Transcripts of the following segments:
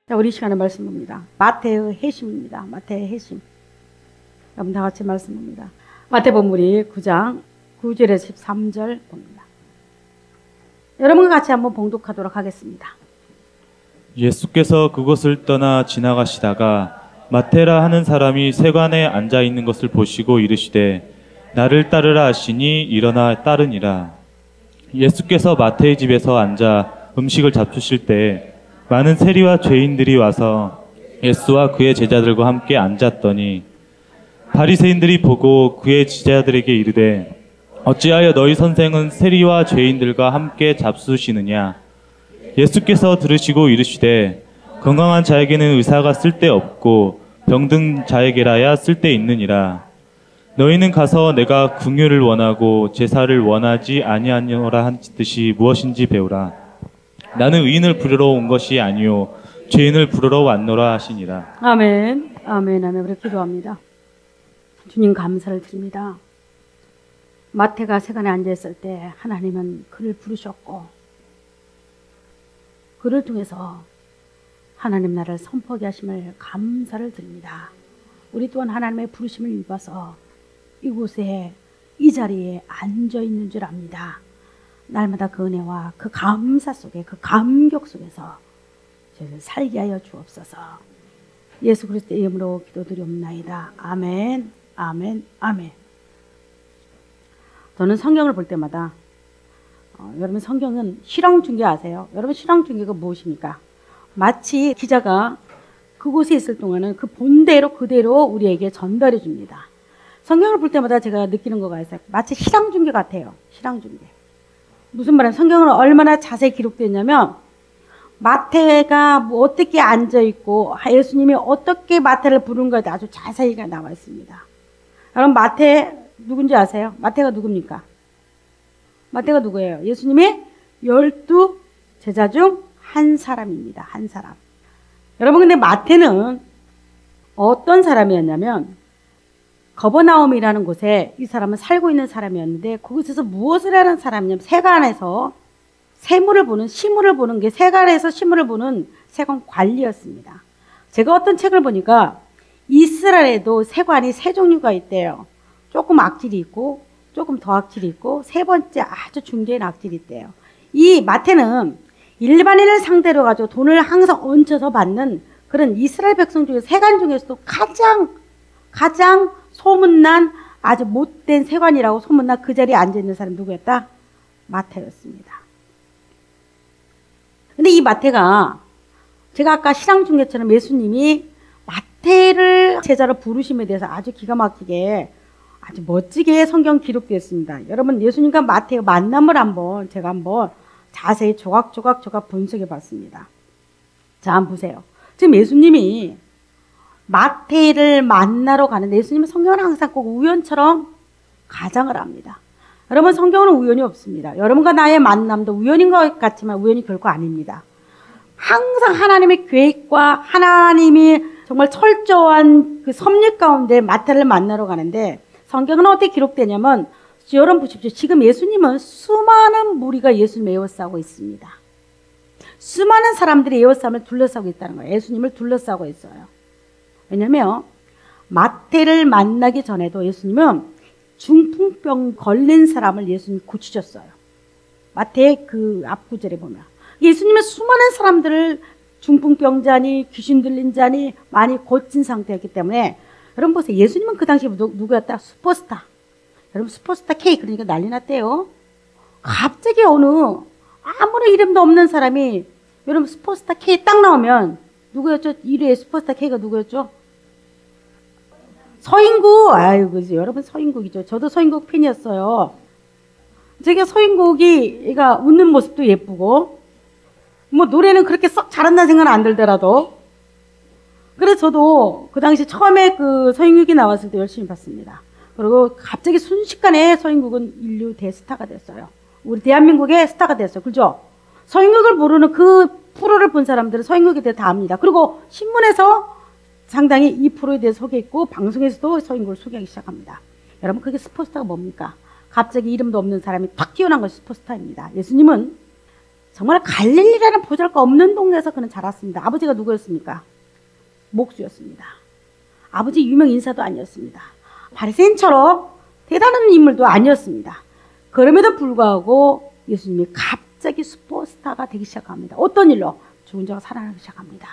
자, 우리 시간에 말씀 봅니다. 마태의 회심입니다. 마태의 회심. 여러분 다 같이 말씀 봅니다. 마태복음 우리 9장 9절에서 13절 봅니다. 여러분과 같이 한번 봉독하도록 하겠습니다. 예수께서 그곳을 떠나 지나가시다가 마테라 하는 사람이 세관에 앉아 있는 것을 보시고 이르시되 나를 따르라 하시니 일어나 따르니라. 예수께서 마태의 집에서 앉아 음식을 잡수실 때에 많은 세리와 죄인들이 와서 예수와 그의 제자들과 함께 앉았더니 바리새인들이 보고 그의 제자들에게 이르되 어찌하여 너희 선생은 세리와 죄인들과 함께 잡수시느냐. 예수께서 들으시고 이르시되 건강한 자에게는 의사가 쓸데없고 병든 자에게라야 쓸데있느니라. 너희는 가서 내가 긍휼을 원하고 제사를 원하지 아니하노라 한 뜻이 무엇인지 배우라. 나는 의인을 부르러 온 것이 아니요 죄인을 부르러 왔노라 하시니라. 아멘. 아멘. 아멘. 우리 기도합니다. 주님 감사를 드립니다. 마태가 세간에 앉아있을 때 하나님은 그를 부르셨고 그를 통해서 하나님 나라를 선포하게 하심을 감사를 드립니다. 우리 또한 하나님의 부르심을 입어서 이곳에 이 자리에 앉아있는 줄 압니다. 날마다 그 은혜와 그 감사 속에 그 감격 속에서 저희를 살게 하여 주옵소서. 예수 그리스도의 이름으로 기도드리옵나이다. 아멘. 아멘. 아멘. 저는 성경을 볼 때마다 여러분 성경은 실황 중계 아세요? 여러분 실황 중계가 무엇입니까? 마치 기자가 그곳에 있을 동안은 그 본대로 그대로 우리에게 전달해 줍니다. 성경을 볼 때마다 제가 느끼는 거가 있어요. 마치 실황 중계 같아요. 실황 중계. 무슨 말이냐면 성경은 얼마나 자세히 기록되었냐면 마태가 뭐 어떻게 앉아있고 예수님이 어떻게 마태를 부른가에 아주 자세히 나와 있습니다. 여러분 마태 누군지 아세요? 마태가 누굽니까? 마태가 누구예요? 예수님의 12 제자 중 한 사람입니다. 한 사람. 여러분 근데 마태는 어떤 사람이었냐면 거버나움이라는 곳에 이 사람은 살고 있는 사람이었는데 그곳에서 무엇을 하는 사람이냐면 세관에서 세물을 보는 시물을 보는 게 세관에서 시물을 보는 세관 관리였습니다. 제가 어떤 책을 보니까 이스라엘에도 세관이 세 종류가 있대요. 조금 악질이 있고 조금 더 악질이 있고 세 번째 아주 중대한 악질이 있대요. 이 마태는 일반인을 상대로 가지고 돈을 항상 얹혀서 받는 그런 이스라엘 백성 중에 세관 중에서도 가장 소문난 아주 못된 세관이라고 소문난 그 자리에 앉아있는 사람이 누구였다? 마태였습니다. 근데 이 마태가 제가 아까 실황 중계처럼 예수님이 마태를 제자로 부르심에 대해서 아주 기가 막히게 아주 멋지게 성경 기록되었습니다. 여러분 예수님과 마태의 만남을 제가 한번 자세히 조각조각 분석해 봤습니다. 자, 한번 보세요. 지금 예수님이 마태를 만나러 가는데 예수님은 성경은 항상 꼭 우연처럼 가장을 합니다. 여러분 성경은 우연이 없습니다. 여러분과 나의 만남도 우연인 것 같지만 우연이 결코 아닙니다. 항상 하나님의 계획과 하나님이 정말 철저한 그 섭리 가운데 마태를 만나러 가는데 성경은 어떻게 기록되냐면 여러분 보십시오. 지금 예수님은 수많은 무리가 예수님을 에워싸고 있습니다. 수많은 사람들이 에워싸움을 둘러싸고 있다는 거예요. 예수님을 둘러싸고 있어요. 왜냐하면 마태를 만나기 전에도 예수님은 중풍병 걸린 사람을 예수님이 고치셨어요. 마태의 그 앞구절에 보면 예수님은 수많은 사람들을 중풍병자니 귀신 들린 자니 많이 고친 상태였기 때문에 여러분 보세요. 예수님은 그 당시에 누구였다? 슈퍼스타. 여러분 슈퍼스타 K 그러니까 난리 났대요. 갑자기 아무런 이름도 없는 사람이 여러분 슈퍼스타 K 딱 나오면 누구였죠? 1위의 슈퍼스타 K가 누구였죠? 서인국. 아유, 그죠. 여러분 서인국이죠. 저도 서인국 팬이었어요. 제가 서인국이가 웃는 모습도 예쁘고 뭐 노래는 그렇게 썩 잘한다는 생각은 안 들더라도 그래서 저도 그 당시 처음에 그 서인국이 나왔을 때 열심히 봤습니다. 그리고 갑자기 순식간에 서인국은 인류 대스타가 됐어요. 우리 대한민국의 스타가 됐어요. 그죠? 서인국을 모르는 그 프로를 본 사람들은 서인국에 대해 다 압니다. 그리고 신문에서 상당히 이 프로에 대해서 소개했고 방송에서도 서인국을 소개하기 시작합니다. 여러분 그게 슈퍼스타가 뭡니까? 갑자기 이름도 없는 사람이 탁 튀어나온 것이 슈퍼스타입니다. 예수님은 정말 갈릴리라는 보잘것없는 동네에서 그는 자랐습니다. 아버지가 누구였습니까? 목수였습니다. 아버지 유명 인사도 아니었습니다. 바리새인처럼 대단한 인물도 아니었습니다. 그럼에도 불구하고 예수님이 갑자기 슈퍼스타가 되기 시작합니다. 어떤 일로? 죽은 자가 살아나기 시작합니다.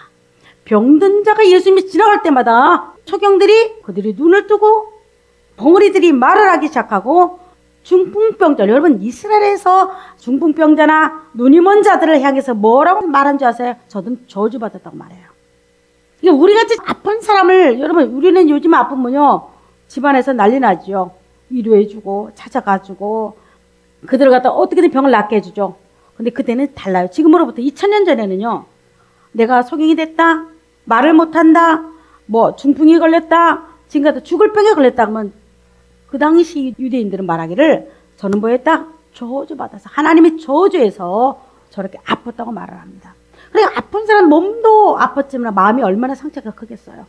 병든 자가 예수님이 지나갈 때마다 초경들이 그들이 눈을 뜨고 벙어리들이 말을 하기 시작하고 중풍병자, 여러분 이스라엘에서 중풍병자나 눈이 먼 자들을 향해서 뭐라고 말한 줄 아세요? 저주받았다고 말해요. 그러니까 우리같이 아픈 사람을, 여러분 우리는 요즘 아프면요 집안에서 난리 나죠. 위로해주고 찾아가주고 그들을 갖다 어떻게든 병을 낫게 해주죠. 근데 그때는 달라요. 지금으로부터 2000년 전에는요, 내가 소경이 됐다, 말을 못한다, 뭐 중풍이 걸렸다, 지금 같은 죽을 병에 걸렸다 그러면 그 당시 유대인들은 말하기를 저는 뭐했다? 저주받아서 하나님의 저주에서 저렇게 아팠다고 말을 합니다. 그러니까 아픈 사람 몸도 아팠지만 마음이 얼마나 상처가 크겠어요.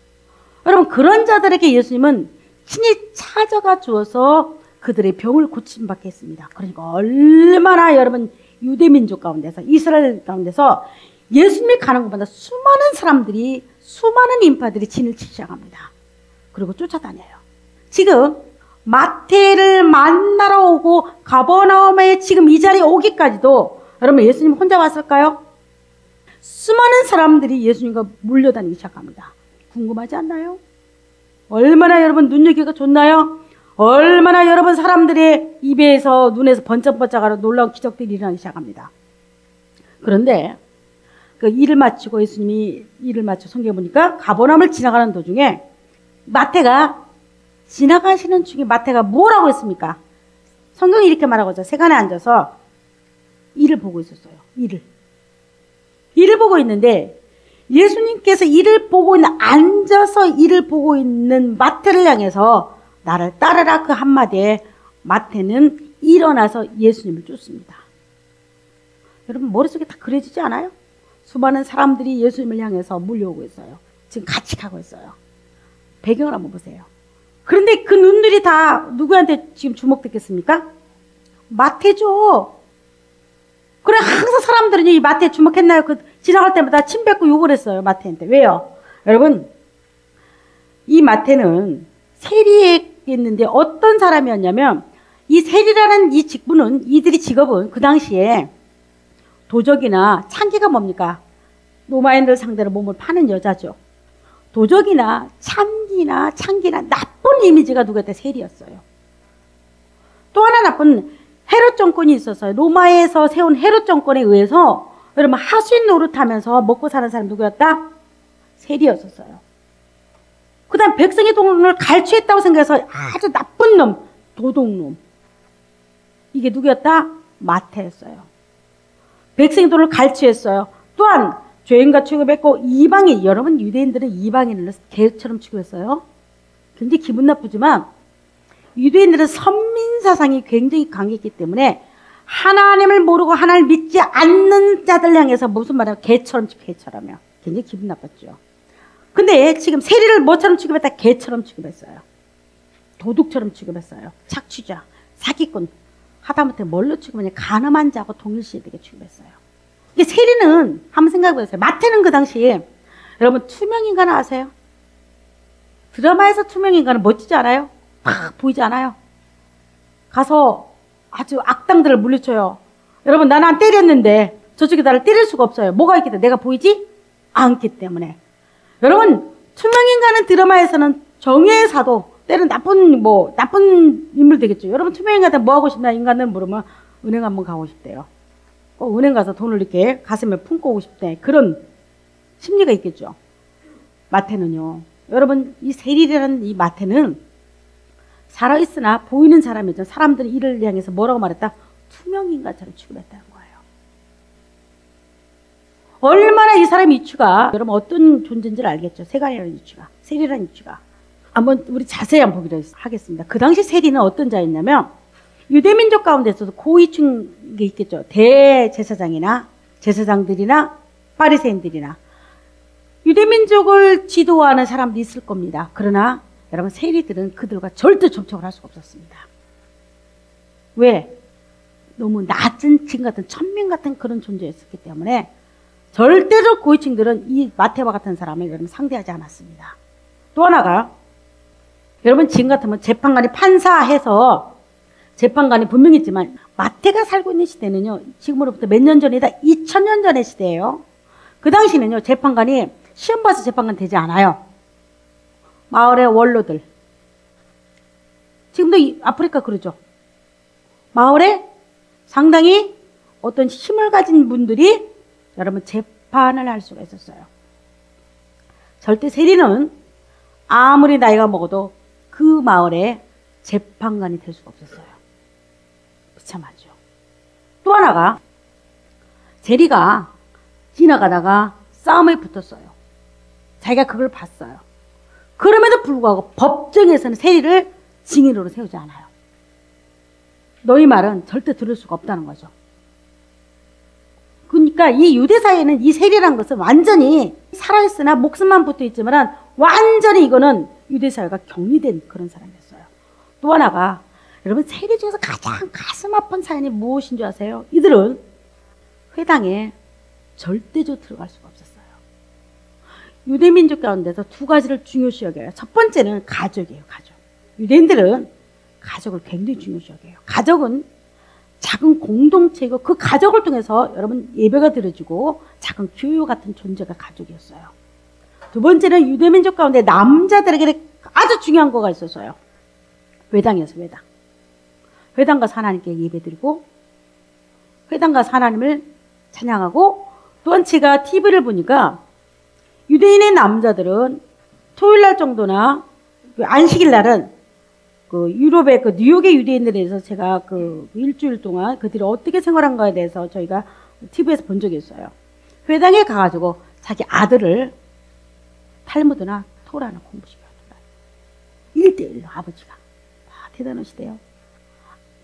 여러분 그런 자들에게 예수님은 친히 찾아가 주어서 그들의 병을 고침받게 했습니다. 그러니까 얼마나 여러분 유대민족 가운데서 이스라엘 가운데서 예수님이 가는 곳마다 수많은 사람들이 수많은 인파들이 진을 치기 시작합니다. 그리고 쫓아다녀요. 지금 마태를 만나러 오고 가버나움에 지금 이 자리에 오기까지도 여러분 예수님 혼자 왔을까요? 수많은 사람들이 예수님과 몰려다니기 시작합니다. 궁금하지 않나요? 얼마나 여러분 눈여기가 좋나요? 얼마나 여러분 사람들의 입에서 눈에서 번쩍번쩍하는 놀라운 기적들이 일어나기 시작합니다. 그런데 그 일을 마치고 예수님이 일을 마치고 성경에 보니까 가버나움을 지나가는 도중에 마태가 지나가시는 중에 마태가 뭐라고 했습니까? 성경이 이렇게 말하고 있어요. 세간에 앉아서 일을 보고 있었어요. 일을 보고 있는데 예수님께서 일을 보고 있는, 앉아서 일을 보고 있는 마태를 향해서 나를 따르라 그 한마디에 마태는 일어나서 예수님을 쫓습니다. 여러분 머릿속에 다 그려지지 않아요? 수많은 사람들이 예수님을 향해서 몰려오고 있어요. 지금 같이 가고 있어요. 배경을 한번 보세요. 그런데 그 눈들이 다 누구한테 지금 주목됐겠습니까? 마태죠. 그래 항상 사람들은 이 마태에 주목했나요? 그 지나갈 때마다 침 뱉고 욕을 했어요. 마태한테. 왜요? 여러분 이 마태는 세리였는데 어떤 사람이었냐면 이 세리라는 이 직분은, 이들이 직업은 그 당시에 도적이나 창기가 뭡니까? 로마인들 상대로 몸을 파는 여자죠. 도적이나 창기나 나쁜 이미지가 누구한테? 세리였어요. 또 하나 나쁜 헤롯 정권이 있었어요. 로마에서 세운 헤롯 정권에 의해서 여러분 하수인 노릇하면서 먹고 사는 사람이 누구였다? 세리였었어요. 그 다음 백성의 돈을 갈취했다고 생각해서 아주 나쁜 놈, 도둑놈. 이게 누구였다? 마태였어요. 백성의 돈을 갈취했어요. 또한 죄인과 취급했고 이방인, 여러분 유대인들은 이방인을 개처럼 취급했어요. 굉장히 기분 나쁘지만 유대인들은 선민사상이 굉장히 강했기 때문에 하나님을 모르고 하나님을 믿지 않는 자들 향해서 무슨 말이야? 개처럼요. 굉장히 기분 나빴죠. 근데 지금 세리를 뭐처럼 취급했다? 개처럼 취급했어요. 도둑처럼 취급했어요. 착취자, 사기꾼, 하다못해 뭘로 취급했냐? 가늠한 자하고 동일시되게 취급했어요. 이게 세리는 한번 생각해보세요. 마태는 그 당시에 여러분 투명인간 아세요? 드라마에서 투명인간은 멋지지 않아요? 팍 보이지 않아요? 가서 아주 악당들을 물리쳐요. 여러분 나는 때렸는데 저쪽에 나를 때릴 수가 없어요. 뭐가 있기 때문에? 내가 보이지 않기 때문에. 여러분 투명인간은 드라마에서는 정의의 사도, 때는 나쁜 인물 되겠죠. 여러분 투명인간한테 뭐 하고 싶나? 인간들 물으면 은행 한번 가고 싶대요. 꼭 은행 가서 돈을 이렇게 가슴에 품고 오고 싶대. 그런 심리가 있겠죠. 마태는요. 여러분 이 세리라는 이 마태는 살아있으나 보이는 사람이죠. 사람들이 이를 향해서 뭐라고 말했다? 투명인간처럼 취급했다는 거예요. 얼마나 이 사람의 이치가 여러분 어떤 존재인지를 알겠죠. 세간이라는 이치가, 세리라는 이치가. 한번 우리 자세히 한번 보기로 하겠습니다. 그 당시 세리는 어떤 자였냐면 유대민족 가운데서도 고위층이 있겠죠. 대제사장이나 제사장들이나 바리새인들이나 유대민족을 지도하는 사람도 있을 겁니다. 그러나 여러분 세리들은 그들과 절대 접촉을 할 수가 없었습니다. 왜? 너무 낮은 지금 같은 천민 같은 그런 존재였기 때문에 절대적 고위층들은 이 마태와 같은 사람을 여러분 상대하지 않았습니다. 또 하나가 여러분 지금 같으면 재판관이 판사해서 재판관이 분명히 있지만 마태가 살고 있는 시대는요, 지금으로부터 몇 년 전이다 2000년 전의 시대예요. 그 당시는요, 재판관이 시험 봐서 재판관 되지 않아요. 마을의 원로들, 지금도 아프리카 그러죠. 마을에 상당히 어떤 힘을 가진 분들이 여러분 재판을 할 수가 있었어요. 절대 세리는 아무리 나이가 먹어도 그 마을에 재판관이 될 수가 없었어요. 비참하죠. 또 하나가 세리가 지나가다가 싸움에 붙었어요. 자기가 그걸 봤어요. 그럼에도 불구하고 법정에서는 세리를 증인으로 세우지 않아요. 너희 말은 절대 들을 수가 없다는 거죠. 그러니까 이 유대 사회는 이 세리라는 것은 완전히 살아있으나 목숨만 붙어 있지만 완전히 이거는 유대 사회가 격리된 그런 사람이었어요. 또 하나가 여러분 세리 중에서 가장 가슴 아픈 사연이 무엇인 줄 아세요? 이들은 회당에 절대로 들어갈 수가 없었어요. 유대 민족 가운데서 두 가지를 중요시 여겨요. 첫 번째는 가족이에요. 가족. 유대인들은 가족을 굉장히 중요시 여겨요. 가족은 작은 공동체이고 그 가족을 통해서 여러분 예배가 드려지고 작은 교회 같은 존재가 가족이었어요. 두 번째는 유대 민족 가운데 남자들에게 아주 중요한 거가 있었어요. 회당이었어요. 회당. 회당 가서 하나님께 예배드리고 회당 가서 하나님을 찬양하고, 또한 제가 TV를 보니까 유대인의 남자들은 토요일 날 정도나 안식일 날은 그 유럽의 그 뉴욕의 유대인들에 대해서 제가 그 일주일 동안 그들이 어떻게 생활한가에 대해서 저희가 TV에서 본 적이 있어요. 회당에 가가지고 자기 아들을 탈무드나 토라나 공부시켜요. 1대1로 아버지가. 대단하시대요.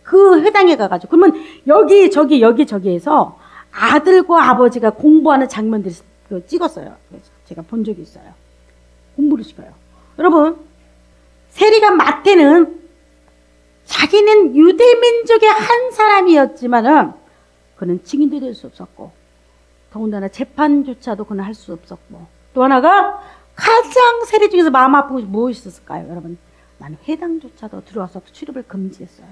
그 회당에 가가지고 그러면 여기 저기 여기저기에서 아들과 아버지가 공부하는 장면들을 찍었어요. 그래서 제가 본 적이 있어요. 공부를 시켜요. 여러분 세리가 마태는 자기는 유대민족의 한 사람이었지만은 그는 증인도 될 수 없었고 더군다나 재판조차도 그는 할 수 없었고, 또 하나가 가장 세리 중에서 마음 아픈 것이 무엇이 있었을까요? 여러분 나는 회당조차도 들어와서 출입을 금지했어요.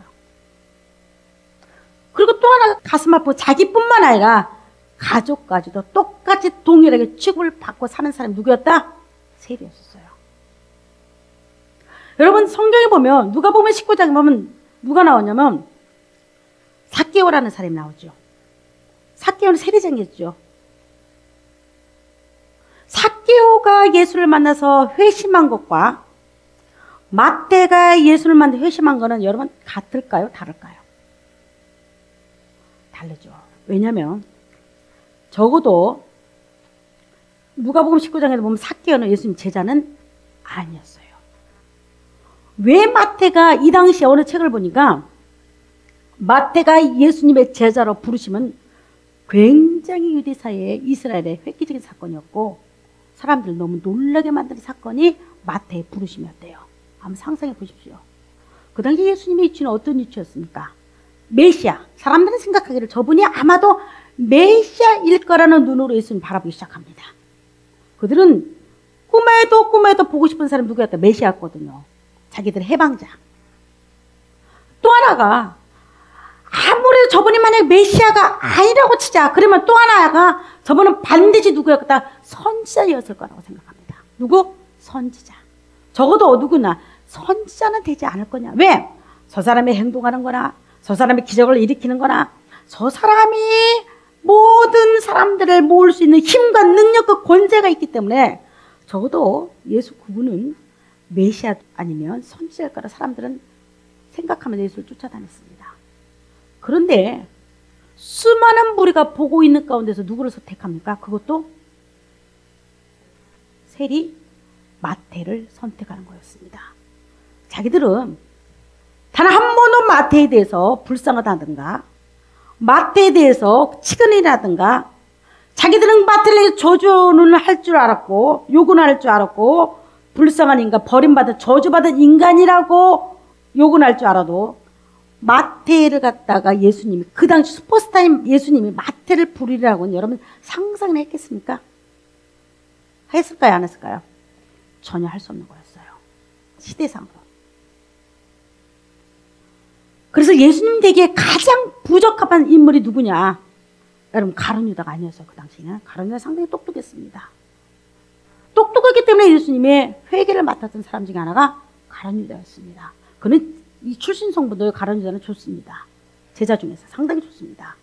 그리고 또 하나 가슴 아프고 자기뿐만 아니라 가족까지도 똑같이 동일하게 취급을 받고 사는 사람이 누구였다? 세리였었어요. 여러분 성경에 보면 누가복음 19장에 보면 누가 나오냐면 삭개오라는 사람이 나오죠. 삭개오는 세리장이었죠. 삭개오가 예수를 만나서 회심한 것과 마태가 예수를 만나 회심한 거는 여러분 같을까요? 다를까요? 다르죠. 왜냐하면 적어도 누가복음 19장에도 보면 삭개오는 예수님 제자는 아니었어요. 왜 마태가 이 당시에 어느 책을 보니까 마태가 예수님의 제자로 부르시면 굉장히 유대 사회에 이스라엘의 획기적인 사건이었고 사람들을 너무 놀라게 만드는 사건이 마태의 부르심이었대요. 한번 상상해 보십시오. 그 당시 예수님의 위치는 어떤 위치였습니까? 메시아. 사람들은 생각하기를 저분이 아마도 메시아일 거라는 눈으로 예수님 바라보기 시작합니다. 그들은 꿈에도 보고 싶은 사람 누구였다? 메시아였거든요. 자기들의 해방자. 또 하나가 아무래도 저분이 만약에 메시아가 아니라고 치자. 그러면 또 하나가 저분은 반드시 누구였다? 선지자였을 거라고 생각합니다. 누구? 선지자. 적어도 누구나 선지자는 되지 않을 거냐. 왜? 저 사람이 행동하는 거나 저 사람이 기적을 일으키는 거나 저 사람이 모든 사람들을 모을 수 있는 힘과 능력과 권세가 있기 때문에 적어도 예수 그분은 메시아 아니면 선지자일 거라 사람들은 생각하면 예수를 쫓아다녔습니다. 그런데 수많은 무리가 보고 있는 가운데서 누구를 선택합니까? 그것도 세리 마태를 선택하는 거였습니다. 자기들은 단 한 번도 마태에 대해서 불쌍하다든가 마태에 대해서 치근이라든가 자기들은 마태를 저주는 할 줄 알았고 욕은 할 줄 알았고 불쌍한 인간, 버림받은 저주받은 인간이라고 욕은 할 줄 알아도 마태를 갖다가 예수님이, 그 당시 슈퍼스타인 예수님이 마태를 부르리라고는 여러분 상상이나 했겠습니까? 했을까요? 안 했을까요? 전혀 할 수 없는 거였어요. 시대상으로. 그래서 예수님 되기에 가장 부적합한 인물이 누구냐? 여러분, 가룟 유다가 아니었어요. 그 당시에는. 가룟 유다가 상당히 똑똑했습니다. 똑똑했기 때문에 예수님의 회개를 맡았던 사람 중에 하나가 가룟 유다였습니다. 그는 이 출신 성분도 가룟 유다는 좋습니다. 제자 중에서 상당히 좋습니다.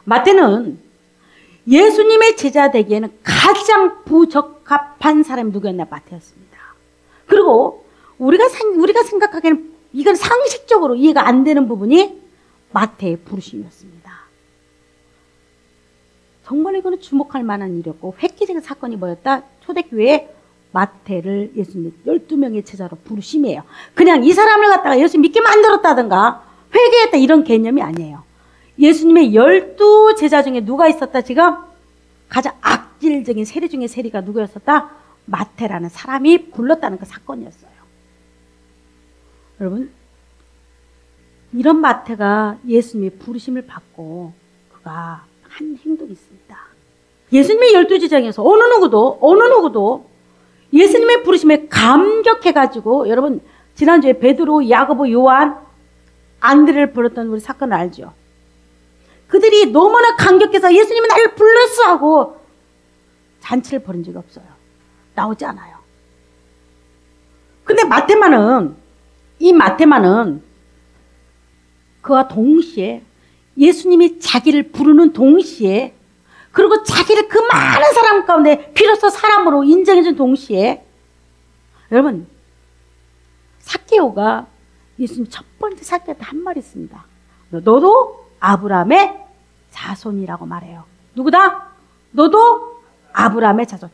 마태는 예수님의 제자 되기에는 가장 부적합한 사람이 누구였나? 마태였습니다. 그리고 우리가 생각하기에는 이건 상식적으로 이해가 안 되는 부분이 마태의 부르심이었습니다. 정말 이거는 주목할 만한 일이었고, 획기적인 사건이 뭐였다? 초대교회에 마태를 예수님 12명의 제자로 부르심이에요. 그냥 이 사람을 갖다가 예수 믿게 만들었다든가 회개했다 이런 개념이 아니에요. 예수님의 12제자 중에 누가 있었다? 지금 가장 악질적인 세리 중에 세리가 누구였었다? 마태라는 사람이 불렀다는 그 사건이었어요. 여러분, 이런 마태가 예수님의 부르심을 받고 그가 한 행동이 있습니다. 예수님의 12제자에서 어느 누구도 예수님의 부르심에 감격해가지고, 여러분 지난주에 베드로, 야고보, 요한, 안드레를 불렀던 우리 사건을 알죠? 그들이 너무나 감격해서 예수님이 나를 불렀어 하고 잔치를 벌인 적이 없어요. 나오지 않아요. 근데 이 마태만은 그와 동시에 예수님이 자기를 부르는 동시에, 그리고 자기를 그 많은 사람 가운데 비로소 사람으로 인정해준 동시에, 여러분 삭개오가 예수님 첫 번째 삭개오한테 한 말이 있습니다. 너도 아브라함의 자손이라고 말해요. 누구다? 너도 아브라함의 자손.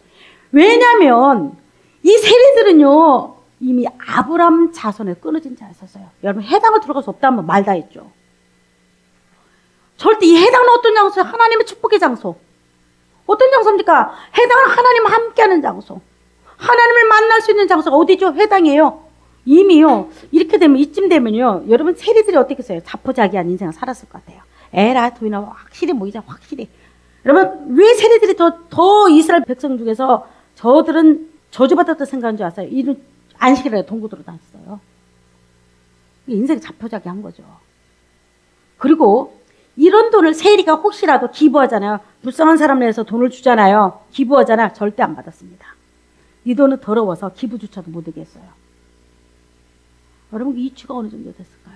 왜냐하면 이 세리들은요 이미 아브라함 자손에 끊어진 자였었어요. 여러분, 해당을 들어갈 수 없다면 말 다 했죠. 절대 이 해당은 어떤 장소예요? 하나님의 축복의 장소. 어떤 장소입니까? 해당은 하나님과 함께하는 장소. 하나님을 만날 수 있는 장소가 어디죠? 해당이에요. 이미요, 이렇게 되면, 이쯤 되면요, 여러분 세리들이 어떻게 했어요? 자포자기한 인생을 살았을 것 같아요. 에라 도이나 확실히 모이자, 확실히. 여러분, 왜 세리들이 더 이스라엘 백성 중에서 저들은 저주받았다 생각한 줄 아세요? 이런 안식일에 동구도로 다녔어요. 인생이 자포자기한 거죠. 그리고 이런 돈을 세리가 혹시라도 기부하잖아요. 불쌍한 사람을 위해서 돈을 주잖아요. 기부하잖아요. 절대 안 받았습니다. 이 돈은 더러워서 기부조차도 못하게 했어요. 여러분, 이치가 어느 정도 됐을까요?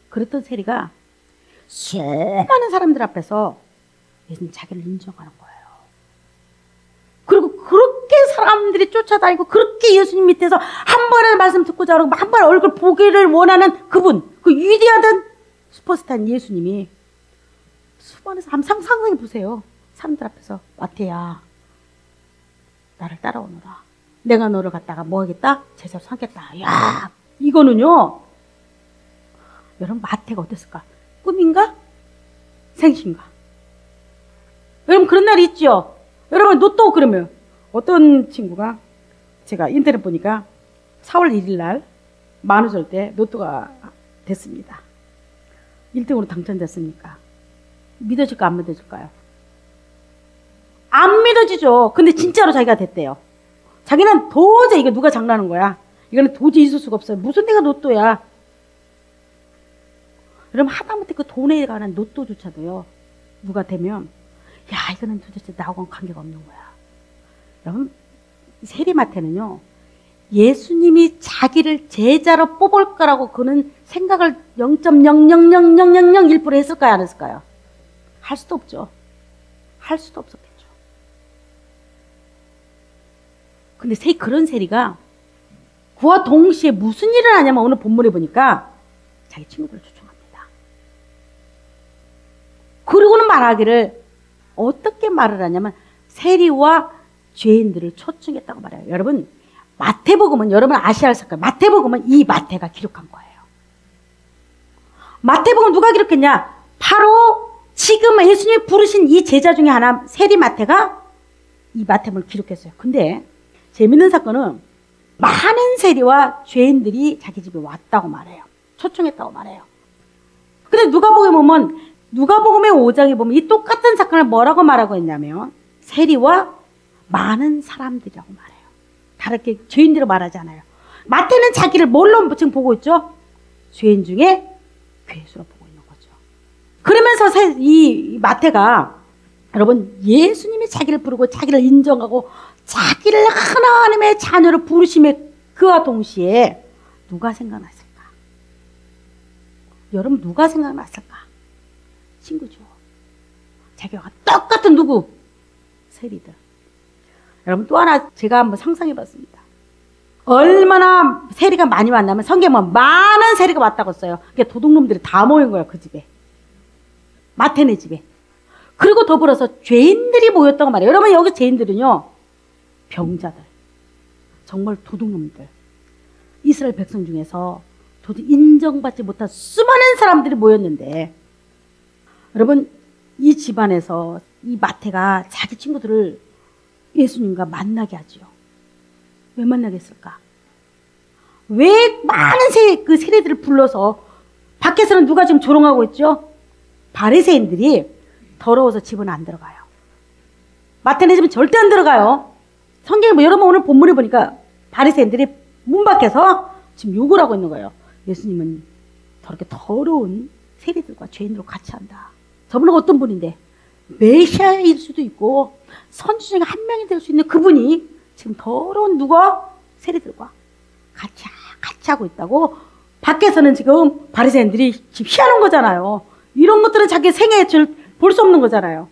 그랬던 세리가 수많은 사람들 앞에서 예수님 자기를 인정하는 거예요. 그리고 그렇게 사람들이 쫓아다니고, 그렇게 예수님 밑에서 한 번의 말씀 듣고자 하고 한 번 얼굴 보기를 원하는 그분, 그 위대하던 슈퍼스타인 예수님이 수많은 사람, 상상해 보세요. 사람들 앞에서 마태야, 나를 따라오너라. 내가 너를 갖다가 뭐 하겠다? 제자로 삼겠다. 야, 이거는요, 여러분 마태가 어땠을까? 꿈인가? 생신가? 여러분 그런 날이 있죠? 여러분 로또, 그러면 어떤 친구가, 제가 인터넷 보니까 4월 1일 날 만우절 때 로또가 됐습니다. 1등으로 당첨됐습니까? 믿어질까 안 믿어질까요? 안 믿어지죠. 근데 진짜로 자기가 됐대요. 자기는 도저히, 이거 누가 장난하는 거야, 이거는 도저히 있을 수가 없어요. 무슨 내가 로또야. 여러분, 하다못해 그 돈에 관한 로또조차도요, 누가 되면 야, 이거는 도대체 나하고는 관계가 없는 거야. 여러분, 세리마태는요, 예수님이 자기를 제자로 뽑을 거라고 그는 생각을 0.0000001% 했을까요? 안 했을까요? 할 수도 없죠. 할 수도 없었겠죠. 근데 그런 세리가 그와 동시에 무슨 일을 하냐면, 오늘 본문에 보니까 자기 친구들을 초청합니다. 그리고는 말하기를, 어떻게 말을 하냐면 세리와 죄인들을 초청했다고 말해요. 여러분, 마태복음은, 여러분 아셔야 할 사건, 마태복음은 이 마태가 기록한 거예요. 마태복음 누가 기록했냐? 바로 지금 예수님이 부르신 이 제자 중에 하나, 세리 마태가 이 마태복음을 기록했어요. 근데 재밌는 사건은 많은 세리와 죄인들이 자기 집에 왔다고 말해요. 초청했다고 말해요. 근데 누가복음의 5장에 보면 이 똑같은 사건을 뭐라고 말하고 있냐면 세리와 많은 사람들이라고 말해요. 다르게 죄인들을 말하지 않아요. 마태는 자기를 뭘로 지금 보고 있죠? 죄인 중에 괴수로 보고 있는 거죠. 그러면서 이 마태가 여러분 예수님이 자기를 부르고 자기를 인정하고 자기를 하나님의 자녀로 부르심에 그와 동시에 누가 생각났을까? 여러분 누가 생각났을까? 친구죠. 자기와 똑같은 누구? 세리들. 여러분 또 하나 제가 한번 상상해 봤습니다. 얼마나 세리가 많이 왔냐면 성경에 보면 많은 세리가 왔다고 써요. 그러니까 도둑놈들이 다 모인 거예요. 그 집에. 마태네 집에. 그리고 더불어서 죄인들이 모였다고 말해요. 여러분 여기 죄인들은요. 병자들. 정말 도둑놈들. 이스라엘 백성 중에서 도저히 인정받지 못한 수많은 사람들이 모였는데 여러분 이 집안에서 이 마태가 자기 친구들을 예수님과 만나게 하지요. 왜 만나게 했을까? 왜 많은 그 세리들을 불러서 밖에서는 누가 지금 조롱하고 있죠? 바리새인들이 더러워서 집은 안 들어가요. 마태네 집은 절대 안 들어가요. 성경에 뭐 여러분 오늘 본문에 보니까 바리새인들이 문 밖에서 지금 욕을 하고 있는 거예요. 예수님은 저렇게 더러운 세리들과 죄인들과 같이 한다. 저분은 어떤 분인데 메시아일 수도 있고 선지 중에 한 명이 될 수 있는 그분이 지금 더러운 누가 세리들과 같이 하고 있다고 밖에서는 지금 바리새인들이 지금 희한한 거잖아요. 이런 것들은 자기 생애에 볼 수 없는 거잖아요.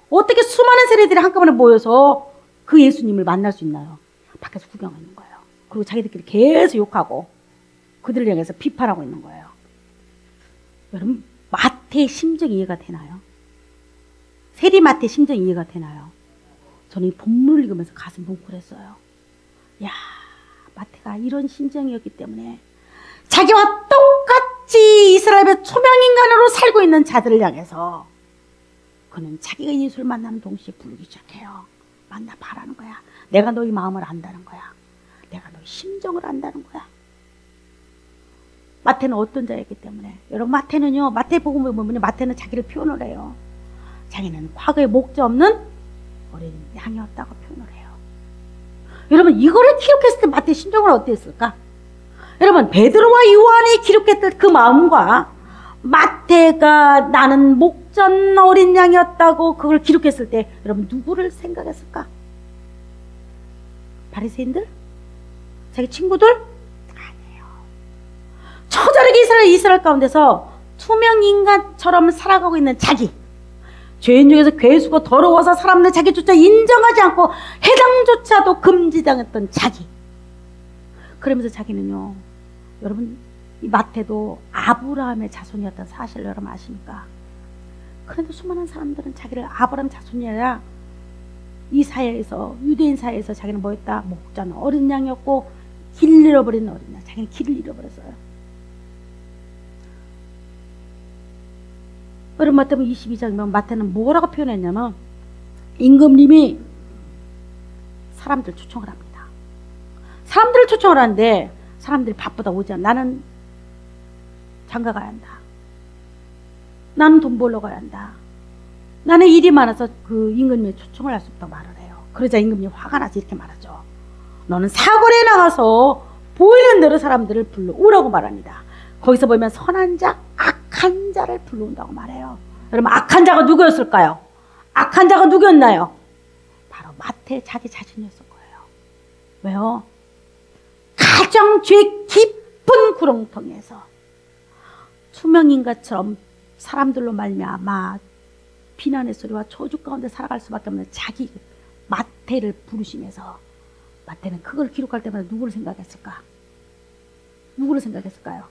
어떻게 수많은 세리들이 한꺼번에 모여서 그 예수님을 만날 수 있나요? 밖에서 구경하는 거예요. 그리고 자기들끼리 계속 욕하고 그들을 향해서 비판하고 있는 거예요. 여러분 마태의 심정이 이해가 되나요? 세리 마태의 심정이 이해가 되나요? 저는 이 본문을 읽으면서 가슴 뭉클했어요. 야, 마태가 이런 심정이었기 때문에 자기와 똑같이 이스라엘의 초명인간으로 살고 있는 자들을 향해서 그는 자기가 예수를 만나는 동시에 부르기 시작해요. 만나 바라는 거야. 내가 너희 마음을 안다는 거야. 내가 너희 심정을 안다는 거야. 마태는 어떤 자였기 때문에 여러분 마태는요. 마태복음을 보면 마태는 자기를 표현을 해요. 자기는 과거에 목자 없는 어린 양이었다고 표현을 해요. 여러분 이거를 기록했을 때 마태의 심정은 어땠을까? 여러분 베드로와 요한이 기록했던 그 마음과 마태가 나는 목전 어린 양이었다고 그걸 기록했을 때 여러분 누구를 생각했을까? 바리새인들? 자기 친구들? 아니에요. 처절하게 이스라엘 가운데서 투명 인간처럼 살아가고 있는 자기, 죄인 중에서 괴수고 더러워서 사람들 자기조차 인정하지 않고 해당조차도 금지당했던 자기. 그러면서 자기는요, 여러분 이 마태도 아브라함의 자손이었던 사실을 여러분 아십니까? 그런데 수많은 사람들은 자기를 아브라함 자손이 아니라 이 사회에서 유대인 사회에서 자기는 뭐였다? 목자는 어린 양이었고 길 잃어버린 어린 양. 자기는 길을 잃어버렸어요. 여러분 마태복음 22장이면 마태는 뭐라고 표현했냐면 임금님이 사람들 초청을 합니다. 사람들을 초청을 하는데 사람들이 바쁘다 오지 않아. 나는 장가 가야 한다. 나는 돈 벌러 가야 한다. 나는 일이 많아서 그 임금님의 초청을 할 수 없다고 말을 해요. 그러자 임금님이 화가 나서 이렇게 말하죠. 너는 사거리에 나가서 보이는 대로 사람들을 불러오라고 말합니다. 거기서 보면 선한 자, 악한 자를 불러온다고 말해요. 여러분 악한 자가 누구였을까요? 악한 자가 누구였나요? 바로 마태 자기 자신이었을 거예요. 왜요? 가장 죄 깊은 구렁텅이에서 투명인간처럼 사람들로 말미암아 비난의 소리와 저주 가운데 살아갈 수밖에 없는 자기 마태를 부르시면서 마태는 그걸 기록할 때마다 누구를 생각했을까? 누구를 생각했을까요?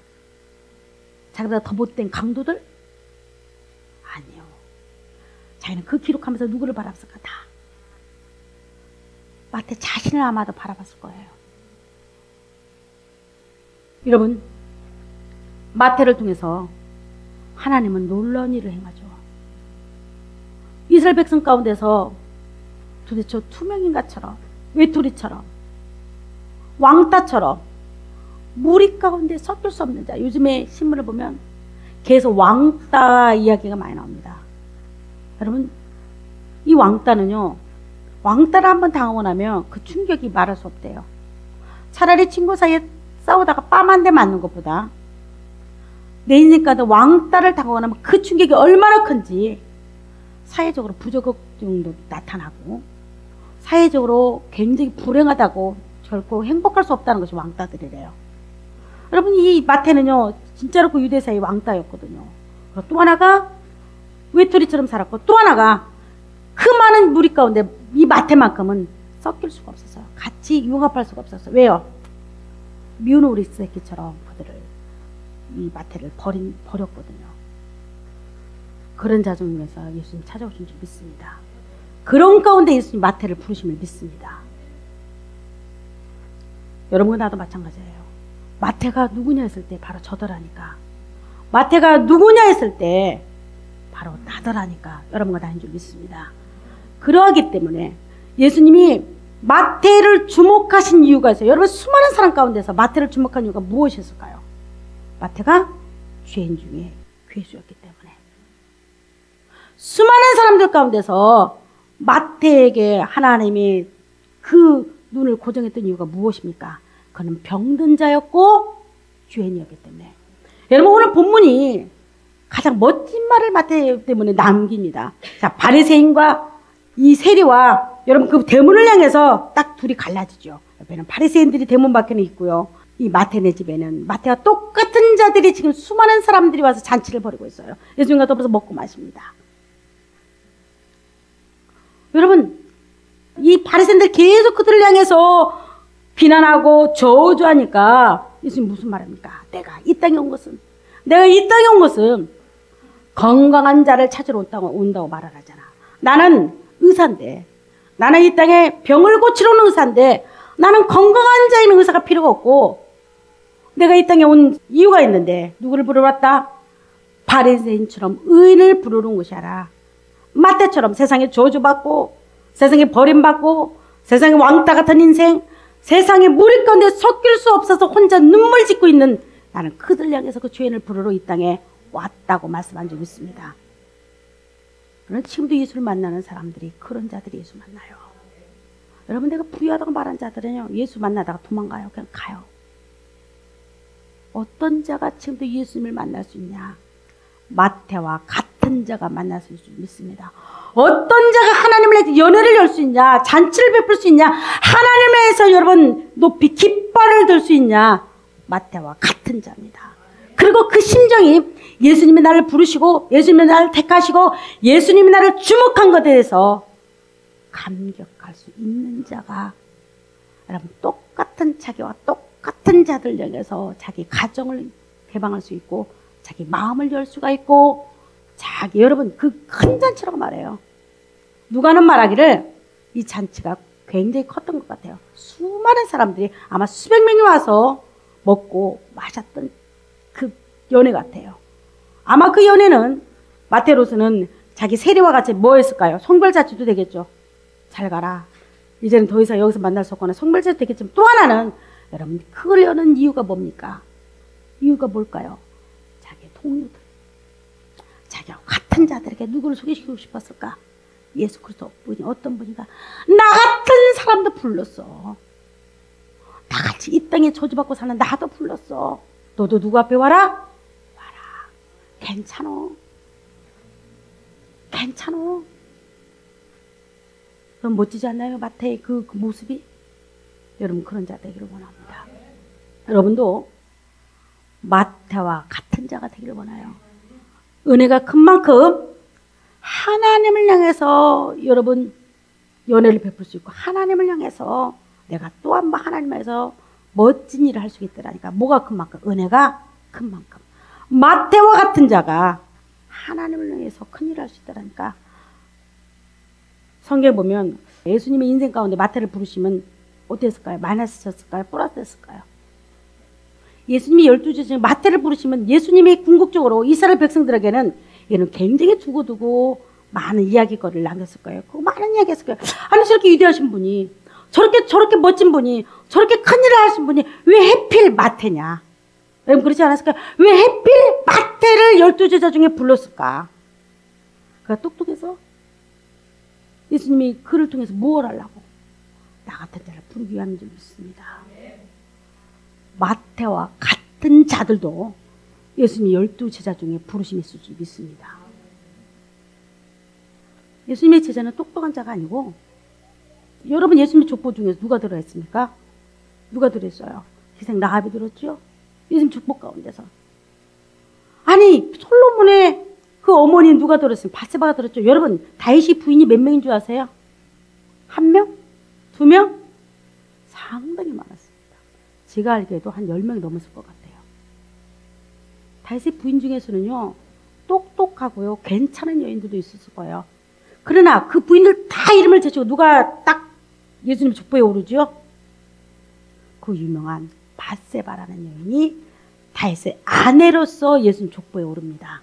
자기보다 더 못된 강도들? 아니요. 자기는 그 기록하면서 누구를 바라봤을까? 다. 마태 자신을 아마도 바라봤을 거예요. 여러분, 마태를 통해서 하나님은 놀라운 일을 행하죠. 이스라엘 백성 가운데서 도대체 투명인간처럼 외톨이처럼 왕따처럼 무리 가운데 섞일 수 없는 자. 요즘에 신문을 보면 계속 왕따 이야기가 많이 나옵니다. 여러분, 이 왕따는요, 왕따를 한번 당하고 나면 그 충격이 말할 수 없대요. 차라리 친구 사이에 싸우다가 뺨 한 대 맞는 것보다 내 인생 가운데 왕따를 당하고 나면 그 충격이 얼마나 큰지 사회적으로 부적응도 나타나고 사회적으로 굉장히 불행하다고 결코 행복할 수 없다는 것이 왕따들이래요. 여러분, 이 마태는요 진짜로 그 유대 사회 왕따였거든요. 그리고 또 하나가 외톨이처럼 살았고, 또 하나가 그 많은 무리 가운데 이 마태만큼은 섞일 수가 없었어요. 같이 융합할 수가 없었어요. 왜요? 미운 오리 새끼처럼 그들을, 이 마태를 버렸거든요. 그런 자중 위해서 예수님 찾아오신 줄 믿습니다. 그런 가운데 예수님 마태를 부르심을 믿습니다. 여러분과 나도 마찬가지예요. 마태가 누구냐 했을 때 바로 저더라니까. 마태가 누구냐 했을 때 바로 나더라니까. 여러분과 나인 줄 믿습니다. 그러하기 때문에 예수님이 마태를 주목하신 이유가 있어요. 여러분, 수많은 사람 가운데서 마태를 주목한 이유가 무엇이었을까요? 마태가 죄인 중에 괴수였기 때문에. 수많은 사람들 가운데서 마태에게 하나님이 그 눈을 고정했던 이유가 무엇입니까? 그는 병든 자였고 죄인이었기 때문에. 여러분, 오늘 본문이 가장 멋진 말을 마태 때문에 남깁니다. 자, 바리새인과 이 세리와 여러분 그 대문을 향해서 딱 둘이 갈라지죠. 옆에는 바리새인들이 대문 밖에는 있고요. 이 마태네 집에는 마태와 똑같은 자들이 지금 수많은 사람들이 와서 잔치를 벌이고 있어요. 예수님과 더불어서 먹고 마십니다. 여러분, 이 바리새인들 계속 그들을 향해서 비난하고 저주하니까 예수님 무슨 말입니까? 내가 이 땅에 온 것은 건강한 자를 찾으러 온다고 말을 하잖아. 나는 의사인데, 나는 이 땅에 병을 고치러 오는 의사인데, 나는 건강한 자인 의사가 필요가 없고, 내가 이 땅에 온 이유가 있는데 누구를 부르러 왔다? 바리새인처럼 의인을 부르러 온 것이 아니라 마태처럼 세상에 저주받고, 세상에 버림받고, 세상에 왕따 같은 인생, 세상에 무리 가운데 섞일 수 없어서 혼자 눈물 짓고 있는 나는 그들 향해서 그 죄인을 부르러 이 땅에 왔다고 말씀한 적이 있습니다. 그러나 지금도 예수를 만나는 사람들이, 그런 자들이 예수 만나요. 여러분, 내가 부유하다고 말한 자들은요, 예수 만나다가 도망가요. 그냥 가요. 어떤 자가 지금도 예수님을 만날 수 있냐? 마태와 같은 자가 만날 수 있을 줄 믿습니다. 어떤 자가 하나님을 위해서 연회를 열 수 있냐? 잔치를 베풀 수 있냐? 하나님을 위해서 여러분 높이 깃발을 들 수 있냐? 마태와 같은 자입니다. 그리고 그 심정이 예수님이 나를 부르시고 예수님이 나를 택하시고 예수님이 나를 주목한 것에 대해서 감격할 수 있는 자가, 여러분, 똑같은 자기와 똑같은 자들 향해서 자기 가정을 개방할 수 있고 자기 마음을 열 수가 있고, 자기, 여러분, 그 큰 잔치라고 말해요. 누가는 말하기를 이 잔치가 굉장히 컸던 것 같아요. 수많은 사람들이 아마 수백 명이 와서 먹고 마셨던 그 연회 같아요. 아마 그 연회는 마태로서는 자기 세리와 같이 뭐 했을까요? 성별잔치도 되겠죠. 잘 가라. 이제는 더 이상 여기서 만날 수 없거나 성별잔치 되겠지만, 또 하나는 여러분 그걸 여는 이유가 뭡니까? 이유가 뭘까요? 자기 동료들, 자기와 같은 자들에게 누구를 소개시키고 싶었을까? 예수 그리스도 분이 어떤 분인가? 나 같은 사람도 불렀어. 나같이 이 땅에 저주받고 사는 나도 불렀어. 너도 누구 앞에 와라? 와라. 괜찮어. 괜찮어. 그럼 멋지지 않나요? 마태의 그 모습이? 여러분, 그런 자 되기를 원합니다. 여러분도 마태와 같은 자가 되기를 원해요. 은혜가 큰 만큼 하나님을 향해서 여러분 연애를 베풀 수 있고, 하나님을 향해서 내가 또 한 번 하나님 향해서 멋진 일을 할 수 있더라니까. 뭐가 큰 만큼? 은혜가 큰 만큼. 마태와 같은 자가 하나님을 향해서 큰 일을 할 수 있더라니까. 성경에 보면 예수님의 인생 가운데 마태를 부르시면 어땠을까요? 마이너스였을까요? 플러스였을까요? 예수님이 12주 중에 마태를 부르시면 예수님이 궁극적으로 이스라엘 백성들에게는 얘는 굉장히 두고두고 많은 이야기거리를 남겼을 거예요. 그 많은 이야기 했을 거예요. 아니, 저렇게 위대하신 분이 저렇게 멋진 분이, 저렇게 큰일을 하신 분이 왜 하필 마태냐? 여러분 그렇지 않았을까요? 왜 하필 마태를 12제자 중에 불렀을까? 그가 똑똑해서 예수님이 그를 통해서 무엇을 하려고? 나 같은 자를 부르기 위함인 줄 믿습니다. 마태와 같은 자들도 예수님이 12제자 중에 부르심이 있을 줄 믿습니다. 예수님의 제자는 똑똑한 자가 아니고, 여러분 예수님의 족보 중에서 누가 들어있습니까? 누가 들어있어요? 희생 라합이 들었죠? 예수님 족보 가운데서. 아니 솔로몬의 그 어머니 누가 들었어요? 바세바가 들었죠? 여러분 다윗이 부인이 몇 명인 줄 아세요? 1명? 2명? 상당히 많았습니다. 제가 알기에도 한 10명이 넘었을 것 같아요. 다윗의 부인 중에서는요, 똑똑하고요, 괜찮은 여인들도 있었을 거예요. 그러나 그 부인들 다 이름을 제치고 누가 딱 예수님 족보에 오르죠? 그 유명한 바세바라는 여인이 다윗의 아내로서 예수님 족보에 오릅니다.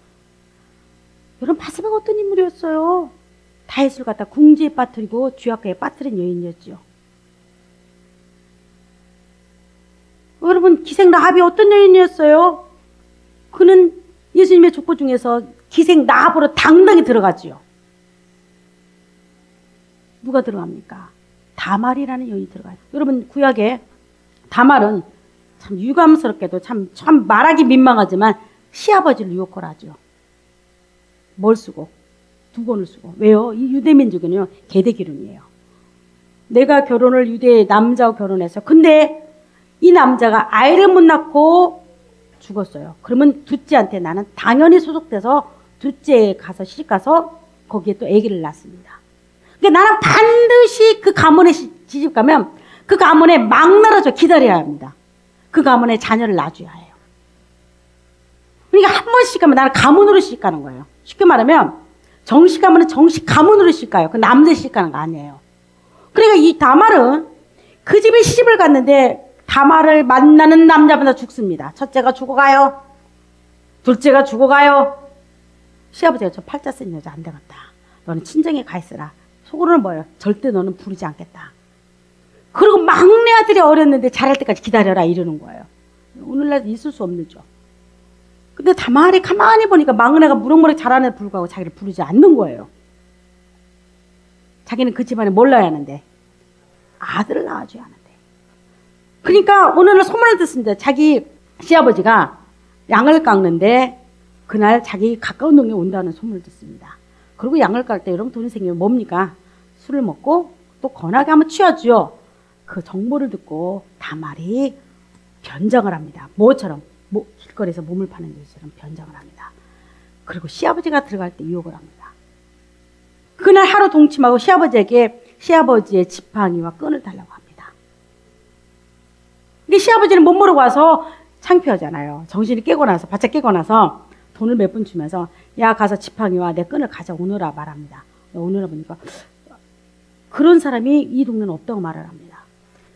여러분 바세바가 어떤 인물이었어요? 다윗을 갖다 궁지에 빠뜨리고 쥐약가에 빠뜨린 여인이었죠. 여러분 기생 라합이 어떤 여인이었어요? 그는 예수님의 족보 중에서 기생 라합으로 당당히 들어갔지요. 누가 들어갑니까? 다말이라는 여인이 들어가요. 여러분 구약에 다말은 참 유감스럽게도 참 말하기 민망하지만 시아버지를 유혹을 하죠. 뭘 쓰고? 두건을 쓰고. 왜요? 이 유대민족은요 계대기름이에요. 내가 결혼을 유대 남자와 결혼해서 근데 이 남자가 아이를 못 낳고 죽었어요. 그러면 둘째한테 나는 당연히 소속돼서 둘째에 가서 시집가서 거기에 또 아기를 낳습니다. 그러니까 나는 반드시 그 가문에 시집 가면 그 가문에 막나라져 기다려야 합니다. 그 가문에 자녀를 낳아줘야 해요. 그러니까 한 번씩 가면 나는 가문으로 시집 가는 거예요. 쉽게 말하면 정식 가문은 정식 가문으로 시집 가요. 그 남자 시집 가는 거 아니에요. 그러니까 이 다말은 그 집에 시집을 갔는데 다말을 만나는 남자마다 죽습니다. 첫째가 죽어가요. 둘째가 죽어가요. 시아버지가 저 팔자 쓴 여자 안 되겠다. 너는 친정에 가 있으라. 속으로는 뭐예요? 절대 너는 부르지 않겠다. 그리고 막내 아들이 어렸는데 자랄 때까지 기다려라 이러는 거예요. 오늘날 있을 수 없는 죠. 근데 다말이 가만히 보니까 막내가 무럭무럭 자라는 데 불구하고 자기를 부르지 않는 거예요. 자기는 그 집안에 몰라야 하는데 아들을 낳아줘야 하는데. 그러니까 오늘날 소문을 듣습니다. 자기 시아버지가 양을 깎는데 그날 자기 가까운 동네에 온다는 소문을 듣습니다. 그리고 양을 깎을 때 여러분 돈이 생기면 뭡니까? 술을 먹고 또 건하게 한번 취하죠. 그 정보를 듣고 다말이 변장을 합니다. 뭐처럼? 길거리에서 몸을 파는 여자처럼 변장을 합니다. 그리고 시아버지가 들어갈 때 유혹을 합니다. 그날 하루 동침하고 시아버지에게 시아버지의 지팡이와 끈을 달라고 합니다. 근데 시아버지는 못 모르고 와서 창피하잖아요. 정신이 깨고 나서 바짝 깨고 나서 돈을 몇 푼 주면서 야 가서 지팡이와 내 끈을 가져오너라 말합니다. 오느라 보니까 그런 사람이 이 동네는 없다고 말을 합니다.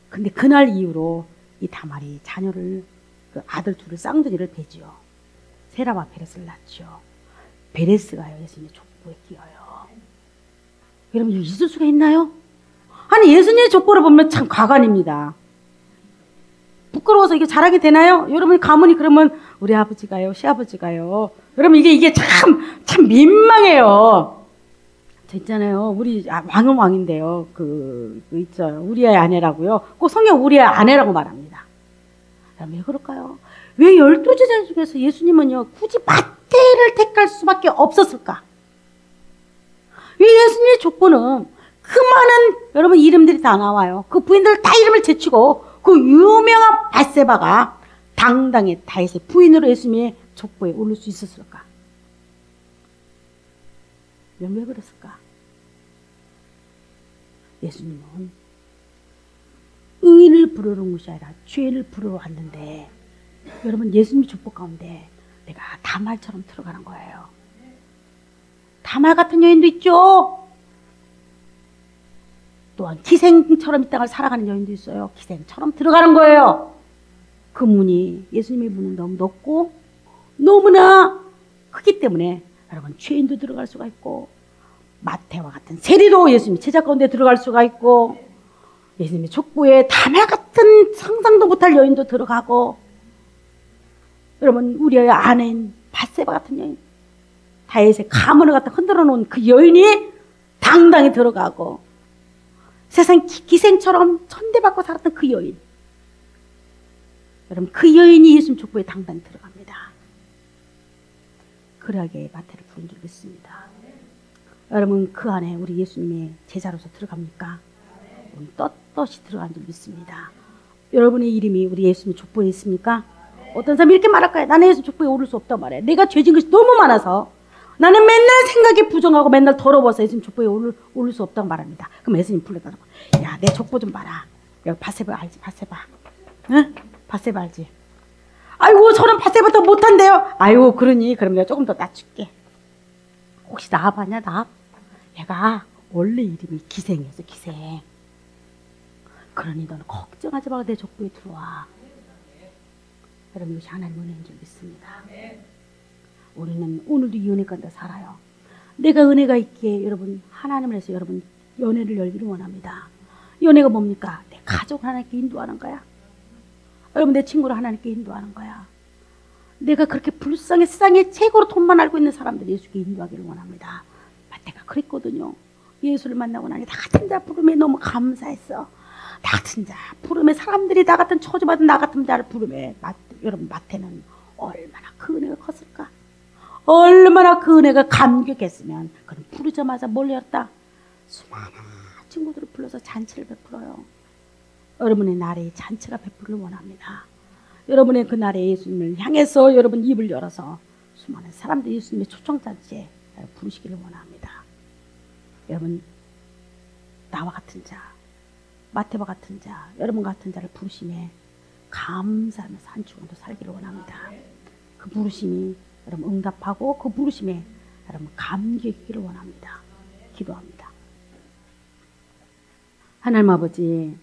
근데 그날 이후로 이 다말이 자녀를 그 아들 둘을 쌍둥이를 배지요. 세라와 베레스를 낳죠. 베레스가요 예수님의 족보에 끼어요. 여러분 이거 있을 수가 있나요? 아니 예수님의 족보를 보면 참 과관입니다. 부끄러워서 이게 자랑이 되나요? 여러분 가문이 그러면 우리 아버지가요, 시아버지가요. 여러분 이게 참 민망해요. 저 있잖아요. 우리 왕은 왕인데요. 그 있죠. 우리의 아내라고요. 꼭 성경 우리의 아내라고 말합니다. 왜 그럴까요? 왜 12제자 중에서 예수님은요 굳이 마태를 택할 수밖에 없었을까? 왜 예수님의 족보는 그 많은 여러분 이름들이 다 나와요. 그 부인들 다 이름을 제치고 그 유명한 바세바가 당당히 다윗의 부인으로 예수님의 족보에 오를 수 있었을까? 왜 그랬을까? 예수님은 의인을 부르는 것이 아니라 죄인을 부르러 왔는데 여러분 예수님 족보 가운데 내가 다말처럼 들어가는 거예요. 다말 같은 여인도 있죠. 또한 기생처럼 이 땅을 살아가는 여인도 있어요. 기생처럼 들어가는 거예요. 그 문이 예수님의 문은 너무 넓고 너무나 크기 때문에 여러분 죄인도 들어갈 수가 있고 마태와 같은 세리도 예수님 제자 가운데 들어갈 수가 있고 예수님의 족보에 다말 같은 상상도 못할 여인도 들어가고, 여러분 우리의 아내인 밧세바 같은 여인, 다윗의 가문을 갖다 흔들어 놓은 그 여인이 당당히 들어가고, 세상 기생처럼 천대받고 살았던 그 여인, 여러분 그 여인이 예수님 족보에 당당히 들어갑니다. 그러하게 마태를 부른 줄 믿습니다. 여러분 그 안에 우리 예수님의 제자로서 들어갑니까? 떳떳이 들어간 줄 믿습니다. 여러분의 이름이 우리 예수님 족보에 있습니까? 어떤 사람이 이렇게 말할까요? 나는 예수님 족보에 오를 수 없단 말이에요. 내가 죄진 것이 너무 많아서, 나는 맨날 생각이 부정하고 맨날 더러워서 예수님 족보에 오를 수 없다고 말합니다. 그럼 예수님 불러다가, 야, 내 족보 좀 봐라. 여기 밧세바 알지? 밧세바. 응? 밧세바 알지? 아이고, 저는 밧세바 더 못한대요. 아이고, 그러니 그럼 내가 조금 더 낮출게. 혹시 나합 아냐? 나합? 얘가 원래 이름이 기생이었어. 기생. 그러니 너는 걱정하지 말고 내 족보에 들어와. 여러분, 이것이 하나님의 은혜인 줄 믿습니다. 우리는 오늘도 이 은혜 가운데 살아요. 내가 은혜가 있기에 여러분, 하나님을 해서 여러분 연애를 열기를 원합니다. 연애가 뭡니까? 내 가족을 하나님께 인도하는 거야. 여러분, 내 친구를 하나님께 인도하는 거야. 내가 그렇게 불쌍해 세상에 최고로 돈만 알고 있는 사람들 예수께 인도하기를 원합니다. 마태가 그랬거든요. 예수를 만나고 나니 나 같은 자 부름에 너무 감사했어. 나 같은 자 부름에, 사람들이 나 같은 처지받은 나 같은 자를 부름에, 여러분 마태는 얼마나 그 은혜가 컸을까? 얼마나 그 은혜가 감격했으면 그는 부르자마자 뭘 열었다? 수많은 친구들을 불러서 잔치를 베풀어요. 여러분의 날에 잔치가 베풀을 원합니다. 여러분의 그 날에 예수님을 향해서 여러분 입을 열어서 수많은 사람들이 예수님의 초청잔치에 부르시기를 원합니다. 여러분, 나와 같은 자, 마태와 같은 자, 여러분 같은 자를 부르심에 감사하면서 한 주간도 살기를 원합니다. 그 부르심이 여러분 응답하고 그 부르심에 여러분 감격이 있기를 원합니다. 기도합니다. 하나님 아버지,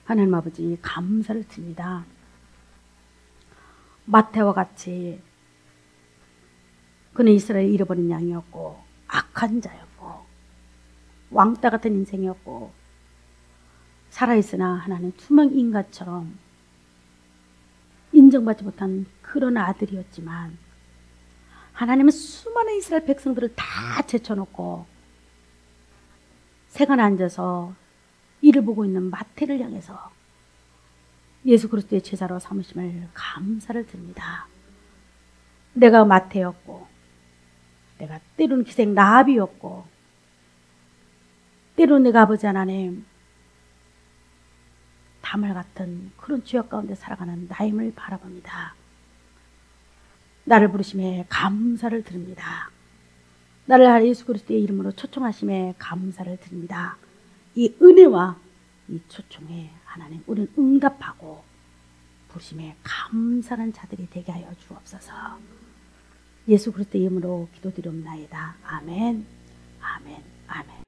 하나님 아버지 감사를 드립니다. 마태와 같이 그는 이스라엘 잃어버린 양이었고 악한 자였고 왕따 같은 인생이었고 살아있으나 하나님 투명 인간처럼 인정받지 못한 그런 아들이었지만 하나님은 수많은 이스라엘 백성들을 다 제쳐놓고 세간에 앉아서 이를 보고 있는 마태를 향해서 예수 그리스도의 제자로 삼으심을 감사를 드립니다. 내가 마태였고 내가 때로는 기생 라합이었고 때로는 내가 아버지 하나님 다말 같은 그런 죄악 가운데 살아가는 나임을 바라봅니다. 나를 부르심에 감사를 드립니다. 나를 예수 그리스도의 이름으로 초청하심에 감사를 드립니다. 이 은혜와 이 초청에 하나님 우리는 응답하고 부르심에 감사하는 자들이 되게 하여 주옵소서. 예수 그리스도의 이름으로 기도드리옵나이다. 아멘, 아멘, 아멘.